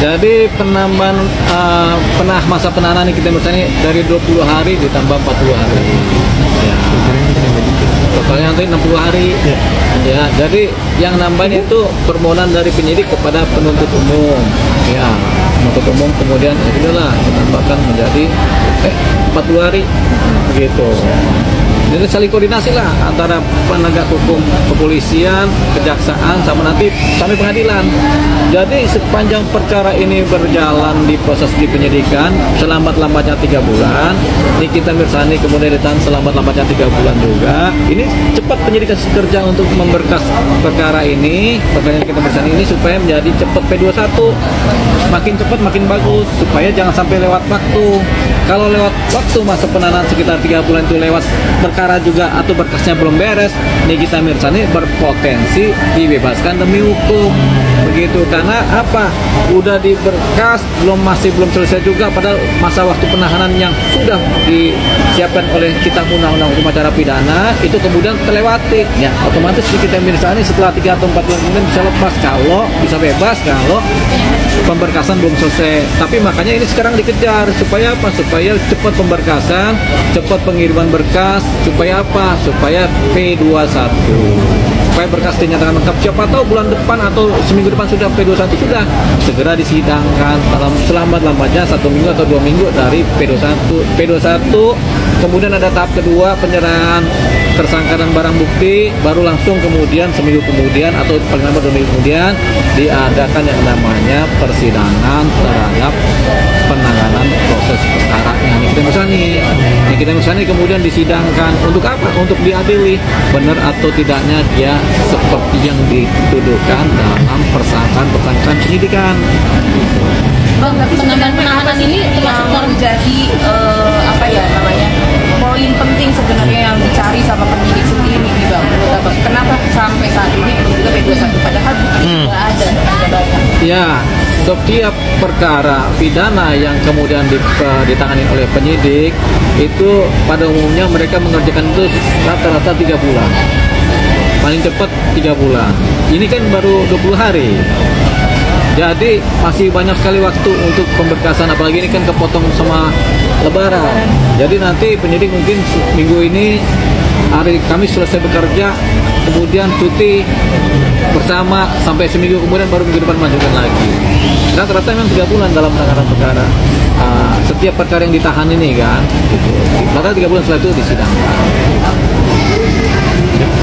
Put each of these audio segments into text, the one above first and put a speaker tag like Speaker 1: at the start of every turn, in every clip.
Speaker 1: Jadi penambahan masa penahanan kita misalnya dari 20 hari ditambah 40 hari. Ya. Totalnya nanti 60 hari. Ya, jadi yang nambahin itu permohonan dari penyidik kepada penuntut umum. Ya, penuntut umum kemudian itulah ditambahkan menjadi 40 hari begitu. Jadi saling koordinasi lah antara penegak hukum, kepolisian, kejaksaan, sama nanti sampai pengadilan. Jadi sepanjang perkara ini berjalan di proses di penyidikan, selambat-lambatnya 3 bulan, Nikita Mirzani kemudian ditahan selambat-lambatnya 3 bulan juga. Ini cepat penyidikan kerja untuk memberkas perkara ini, perkara Nikita Mirzani ini supaya menjadi cepat P21. Makin cepat makin bagus, supaya jangan sampai lewat waktu. Kalau lewat waktu masa penahanan sekitar 3 bulan itu lewat perkara juga atau berkasnya belum beres, Nikita Mirzani berpotensi dibebaskan demi hukum. Begitu, karena apa? Udah diberkas masih belum selesai juga, padahal masa waktu penahanan yang sudah disiapkan oleh Kitab Undang-Undang Hukum Acara Pidana itu kemudian terlewati. Ya, otomatis Nikita Mirzani setelah 3 atau 4 bulan kemudian bisa lepas kalau bisa bebas kalau pemberkasan belum selesai. Tapi makanya ini sekarang dikejar supaya apa? Supaya cepat pemberkasan, cepat pengiriman berkas, supaya apa? Supaya P21. Supaya berkas dinyatakan lengkap. Siapa tahu bulan depan atau seminggu depan sudah P21 sudah segera disidangkan dalam selambat-lambatnya 1 minggu atau 2 minggu dari P21. Kemudian ada tahap kedua, penyerahan tersangka dan barang bukti, baru langsung kemudian seminggu kemudian atau paling lambat 2 minggu kemudian diadakan yang namanya persidangan terhadap penanganan proses perkara yang Nikita Mirzani kemudian disidangkan untuk apa? Untuk diadili benar atau tidaknya dia seperti yang dituduhkan dalam persangkaan penyidikan.
Speaker 2: Bang, tapi penambahan penahanan ini termasuk menjadi apa ya namanya poin penting sebenarnya yang dicari sama penyidik sendiri nih Bang. Menurut Abang, kenapa sampai saat ini belum juga P21 padahal bukti sudah ada, sudah banyak?
Speaker 1: Ya, setiap perkara pidana yang kemudian ditangani oleh penyidik itu pada umumnya mereka mengerjakan itu rata-rata 3 bulan. Paling cepat 3 bulan. Ini kan baru 20 hari. Jadi masih banyak sekali waktu untuk pemberkasan, apalagi ini kan kepotong sama Lebaran. Jadi nanti penyidik mungkin minggu ini hari Kamis selesai bekerja, kemudian cuti bersama sampai seminggu kemudian baru minggu depan lanjutkan lagi. Rata-rata memang 3 bulan dalam penanganan perkara. Setiap perkara yang ditahan ini kan, rata-rata 3 bulan setelah itu disidangkan.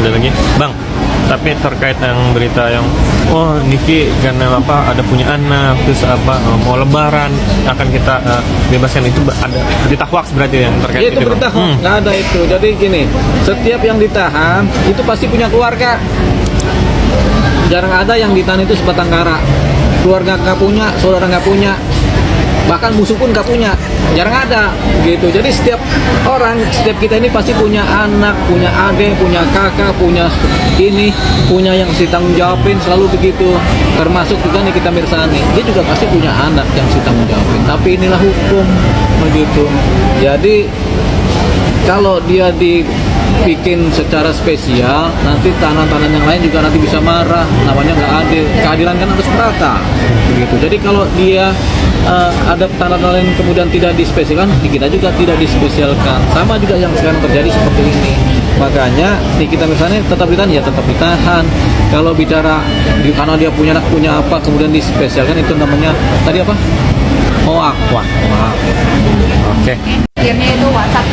Speaker 3: Ada lagi, Bang. Tapi terkait yang berita yang Niki karena apa ada punya anak terus apa mau Lebaran akan kita bebaskan, itu ada berita hoax berarti yang terkait
Speaker 1: itu berita hoax, nggak ada itu. Jadi gini, setiap yang ditahan itu pasti punya keluarga. Jarang ada yang ditahan itu sebatang kara. Keluarga nggak punya, saudara nggak punya, bahkan musuh pun nggak punya, jarang ada gitu. Jadi setiap orang, setiap kita ini pasti punya anak, punya adik, punya kakak, punya ini, punya yang mesti tanggung jawabin, selalu begitu. Termasuk juga Nikita Mirzani, dia juga pasti punya anak yang mesti tanggung jawabin. Tapi inilah hukum begitu. Jadi kalau dia dibikin secara spesial, nanti tahanan-tahanan yang lain juga nanti bisa marah, namanya nggak adil. Keadilan kan harus merata begitu. Jadi kalau dia ada tahanan lain kemudian tidak dispesialkan, kita juga tidak dispesialkan. Sama juga yang sekarang terjadi seperti ini. Makanya Nikita Mirzani tetap ditahan, ya tetap ditahan. Kalau bicara karena dia punya anak, punya apa, kemudian dispesialkan, itu namanya tadi apa? Hoax.
Speaker 3: Oke.
Speaker 2: Akhirnya itu WhatsApp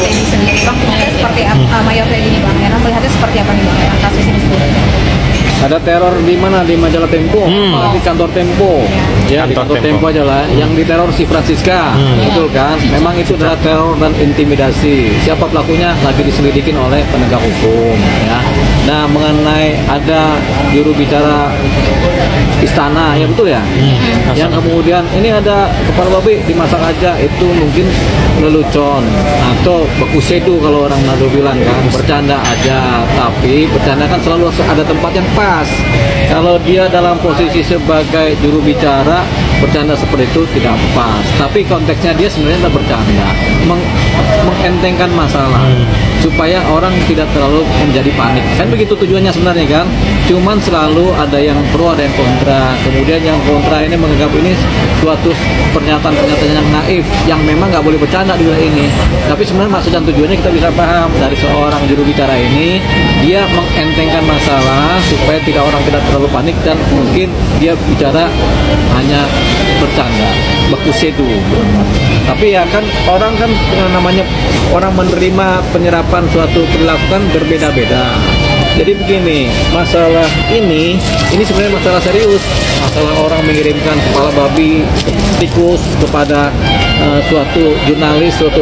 Speaker 2: Teddy sendiri Bang, melihatnya seperti apa, Mayor Teddy nih Bang, Era melihatnya seperti apa nih Bang, Era kasus ini sendiri?
Speaker 1: Ada teror di mana? Di majalah Tempo, di kantor Tempo. Ya, di kantor Tempo aja lah. Yang diteror si Francisca, betul kan? Memang itu adalah teror dan intimidasi. Siapa pelakunya lagi diselidikin oleh penegak hukum, ya. Nah, mengenai ada juru bicara istana, ya betul ya? Yang kemudian ini ada kepala babi dimasak aja, itu mungkin lelucon atau beku sedu kalau orang Manado bilang kan, bercanda aja. Tapi bercanda kan selalu ada tempat yang pas. Kalau dia dalam posisi sebagai juru bicara, bercanda seperti itu tidak pas. Tapi konteksnya dia sebenarnya tidak bercanda, mengentengkan masalah. supaya orang tidak terlalu menjadi panik. Kan begitu tujuannya sebenarnya kan. Cuman selalu ada yang pro, ada yang kontra. Kemudian yang kontra ini menganggap ini suatu pernyataan-pernyataan yang naif, yang memang nggak boleh bercanda di wilayah ini. Tapi sebenarnya maksud dan tujuannya kita bisa paham dari seorang juru bicara ini, dia mengentengkan masalah supaya orang tidak terlalu panik dan mungkin dia bicara hanya bercanda, baku sedu. Tapi ya kan orang kan namanya orang menerima penyerapan suatu perilaku kan berbeda-beda. Jadi begini, masalah ini sebenarnya masalah serius. Masalah orang mengirimkan kepala babi, tikus kepada suatu jurnalis, suatu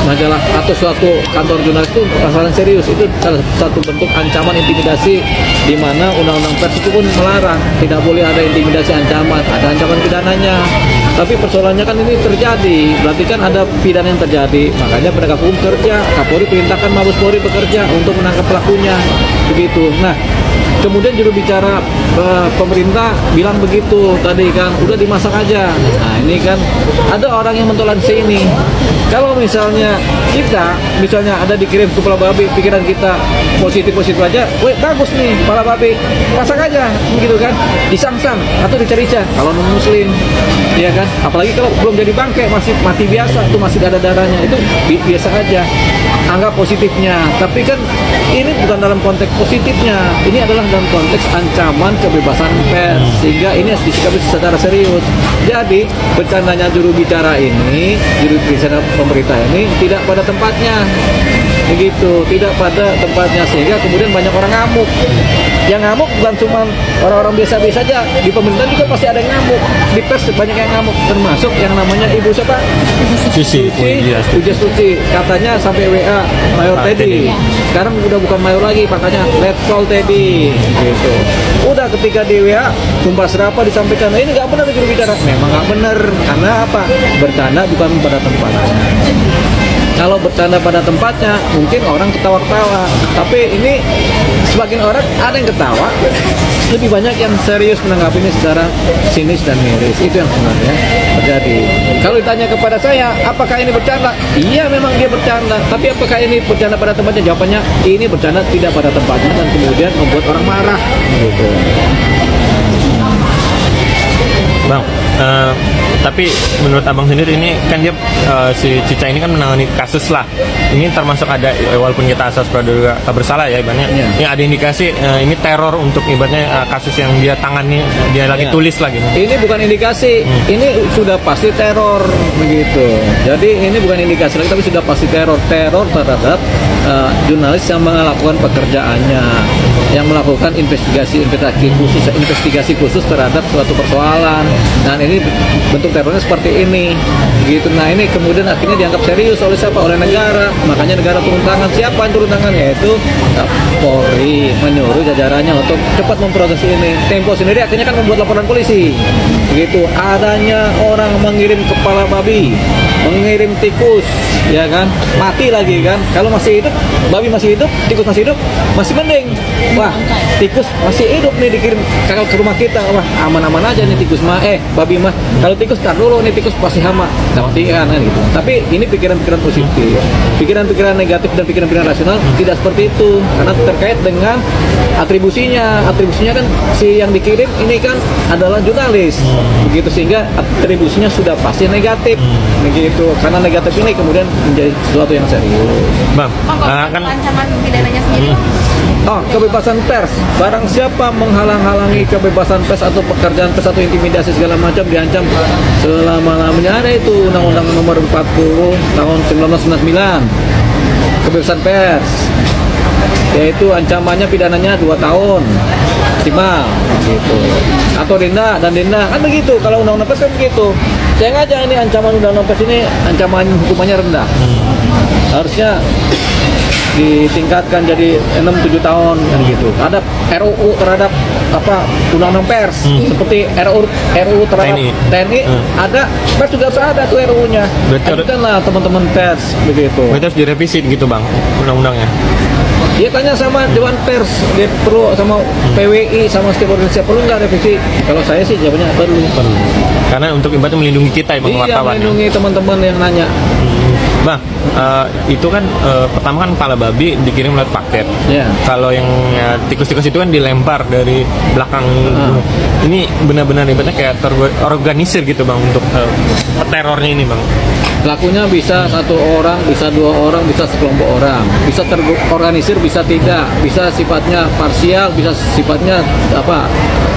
Speaker 1: majalah atau suatu kantor jurnalis itu masalah serius. Itu salah satu bentuk ancaman intimidasi di mana undang-undang pers itu pun melarang. Tidak boleh ada intimidasi ancaman, ada ancaman pidananya. Tapi persoalannya kan ini terjadi, berarti kan ada pidana yang terjadi. Makanya penegak hukum kerja, Kapolri perintahkan Mabes Polri bekerja untuk menangkap pelakunya, begitu. Nah, kemudian juru bicara pemerintah bilang begitu tadi kan, udah dimasak aja. Nah ini kan ada orang yang mentoleransi ini. Kalau misalnya kita, misalnya ada dikirim kepala babi, pikiran kita positif-positif aja, weh bagus nih kepala babi, masak aja, begitu kan, disang-sang atau dicerica. Kalau non muslim, ya kan, apalagi kalau belum jadi bangkai, masih mati biasa, itu masih ada darahnya, itu biasa aja. Anggap positifnya, tapi kan ini bukan dalam konteks positifnya, ini adalah dalam konteks ancaman kebebasan pers, sehingga ini harus disikapi secara serius. Jadi bercandanya juru bicara ini, juru bicara pemerintah ini tidak pada tempatnya, begitu, tidak pada tempatnya, sehingga kemudian banyak orang ngamuk. Yang ngamuk bukan cuma orang-orang biasa-biasa saja, di pemerintahan juga pasti ada yang ngamuk, di pers banyak yang ngamuk, termasuk yang namanya Ibu siapa?
Speaker 3: Susi
Speaker 1: Pujiastuti, katanya sampai WA Mayor Teddy. Sekarang udah bukan Mayor lagi, makanya Let's Call Teddy, gitu. Udah ketika di WA tumpah serapa disampaikan, nah, ini nggak benar juru bicara. Memang nggak benar, karena apa? Bercanda bukan pada tempatnya. Kalau bercanda pada tempatnya, mungkin orang ketawa-ketawa. Tapi ini sebagian orang ada yang ketawa, lebih banyak yang serius menanggapi ini secara sinis dan miris. Itu yang sebenarnya terjadi. Kalau ditanya kepada saya, apakah ini bercanda? Iya, memang dia bercanda. Tapi apakah ini bercanda pada tempatnya? Jawabannya, ini bercanda tidak pada tempatnya dan kemudian membuat orang marah. Gitu.
Speaker 3: Bang, tapi menurut abang sendiri ini kan dia si Cica ini kan menangani kasus lah. Ini termasuk ada walaupun kita asas praduga tak bersalah ya ibaratnya.
Speaker 1: Iya.
Speaker 3: Ini ada indikasi ini teror untuk ibaratnya kasus yang dia tangani, dia lagi
Speaker 1: Iya.
Speaker 3: tulis lagi.
Speaker 1: Ini bukan indikasi, ini sudah pasti teror, begitu. Jadi ini bukan indikasi lagi, tapi sudah pasti teror terhadap jurnalis yang melakukan pekerjaannya, yang melakukan investigasi khusus terhadap suatu persoalan. Dan ini bentuk terornya seperti ini, gitu. Nah ini kemudian akhirnya dianggap serius oleh siapa? Oleh negara. Makanya negara turun tangan. Siapa yang turun tangan? Yaitu Polri menyuruh jajarannya untuk cepat memproses ini. Tempo sendiri akhirnya kan membuat laporan polisi, begitu. Adanya orang mengirim kepala babi, mengirim tikus, ya kan, mati lagi kan. Kalau masih hidup, babi masih hidup, tikus masih hidup, masih mending. Wah, tikus masih hidup nih dikirim kalau ke rumah kita, wah aman-aman aja nih tikus mah, babi mah. Kalau tikus tar dulu nih, tikus pasti hama, matikan kan gitu. Tapi ini pikiran-pikiran positif, pikiran-pikiran negatif dan pikiran-pikiran rasional tidak seperti itu, karena terkait dengan atribusinya. Atribusinya kan si yang dikirim ini kan adalah jurnalis, begitu, sehingga atribusinya sudah pasti negatif, begitu. Karena negatif ini kemudian menjadi sesuatu yang serius.
Speaker 3: Bang,
Speaker 2: Kan
Speaker 3: kan
Speaker 2: ancaman pidananya sendiri.
Speaker 1: Kebebasan pers. Barang siapa menghalang-halangi kebebasan pers atau pekerjaan pers atau intimidasi segala macam diancam selama-lamanya. Ada itu Undang-Undang Nomor 40 tahun 1999. Kebebasan pers. Yaitu ancamannya pidananya 2 tahun maksimal, gitu. Atau denda dan denda, kan begitu. Kalau undang-undang pers kan begitu. Saya ngajak ini ancaman undang-undang pers ini ancaman hukumannya rendah. Harusnya ditingkatkan jadi 6-7 tahun kan gitu. Ada RUU terhadap undang-undang pers, seperti RUU terhadap TNI, ada pers juga harus ada tuh RUU-nya. Ajukanlah teman-teman pers, begitu.
Speaker 3: berarti harus direvisi gitu bang undang-undangnya.
Speaker 1: Dia tanya sama Dewan Pers, dia perlu sama PWI, sama setiap organisasi, perlu nggak revisi? Kalau saya sih jawabannya perlu.
Speaker 3: Karena untuk ibaratnya melindungi kita bang
Speaker 1: Iya,
Speaker 3: wartawan.
Speaker 1: melindungi teman-teman yang nanya.
Speaker 3: Bang, itu kan pertama kan kepala babi dikirim lewat paket.
Speaker 1: Ya.
Speaker 3: Kalau yang tikus-tikus itu kan dilempar dari belakang. Ini benar-benar ibaratnya kayak terorganisir gitu bang untuk terornya ini bang.
Speaker 1: Pelakunya bisa satu orang, bisa dua orang, bisa sekelompok orang, bisa terorganisir, bisa tidak, bisa sifatnya parsial, bisa sifatnya apa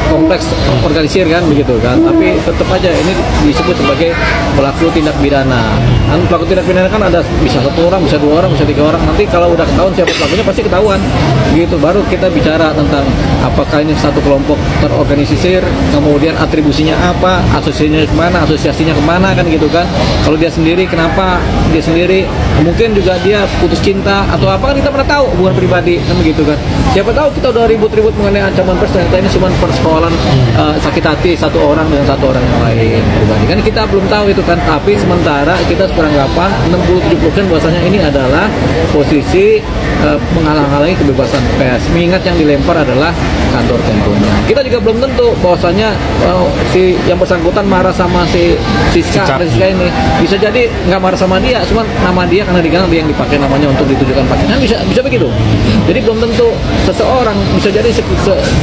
Speaker 1: kompleks organisir kan begitu kan. Tapi tetap aja ini disebut sebagai pelaku tindak pidana. Kan pelaku tindak pidana kan ada bisa satu orang, bisa dua orang, bisa tiga orang. Nanti kalau udah ketahuan siapa pelakunya pasti ketahuan. Gitu baru kita bicara tentang apakah ini satu kelompok terorganisir, kemudian atribusinya apa, asosiasinya kemana kan gitu kan. Kalau dia sendiri kenapa dia sendiri, mungkin juga dia putus cinta atau apa kan kita pernah tahu hubungan pribadi kan begitu kan. Siapa tahu kita udah ribut-ribut mengenai ancaman pers, ternyata ini cuma persoalan sakit hati satu orang dengan satu orang yang lain pribadi kan kita belum tahu itu kan. Tapi sementara kita seperanggapan 60-70% bahwasanya ini adalah posisi menghalang-halangi kebebasan pers, mengingat yang dilempar adalah kantor Temponya. Kita juga belum tentu bahwasanya si yang bersangkutan marah sama si Siska ini. Bisa jadi nggak marah sama dia, cuma nama dia karena dikenal dia yang dipakai namanya untuk ditujukan pakai. Kan bisa begitu. Jadi belum tentu seseorang, bisa jadi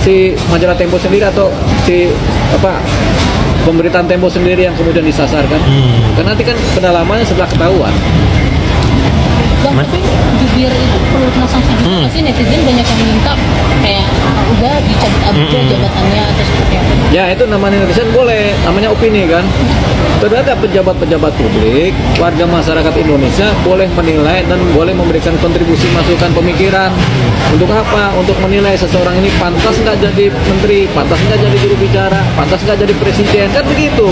Speaker 1: si majalah Tempo sendiri atau si pemberitaan Tempo sendiri yang kemudian disasarkan. Karena nanti kan pendalamannya setelah ketahuan.
Speaker 4: Bang, tapi jubir itu perlu kena sanksi juga nggak sih? Netizen banyak yang minta kayak udah dicabut aja jabatannya atau seperti apa?
Speaker 1: Ya itu namanya netizen boleh, namanya opini kan. Terhadap pejabat-pejabat publik, warga masyarakat Indonesia boleh menilai dan boleh memberikan kontribusi masukan pemikiran. Untuk apa? Untuk menilai seseorang ini pantas nggak jadi menteri, pantas nggak jadi juru bicara, pantas nggak jadi presiden, kan begitu.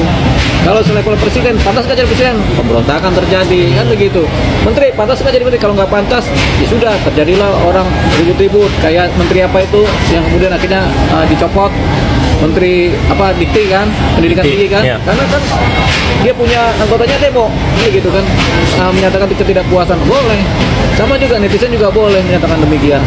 Speaker 1: Kalau selevel presiden, pantas nggak jadi presiden, pemberontakan terjadi, kan begitu. Menteri, pantas nggak jadi menteri, kalau nggak pantas, ya sudah terjadilah orang ribut-ribut. Kayak menteri apa itu yang kemudian akhirnya dicopot. Menteri Dikti kan, pendidikan tinggi kan, karena kan dia punya anggotanya demo, gitu kan, menyatakan ketidakpuasan boleh, sama juga netizen juga boleh menyatakan demikian.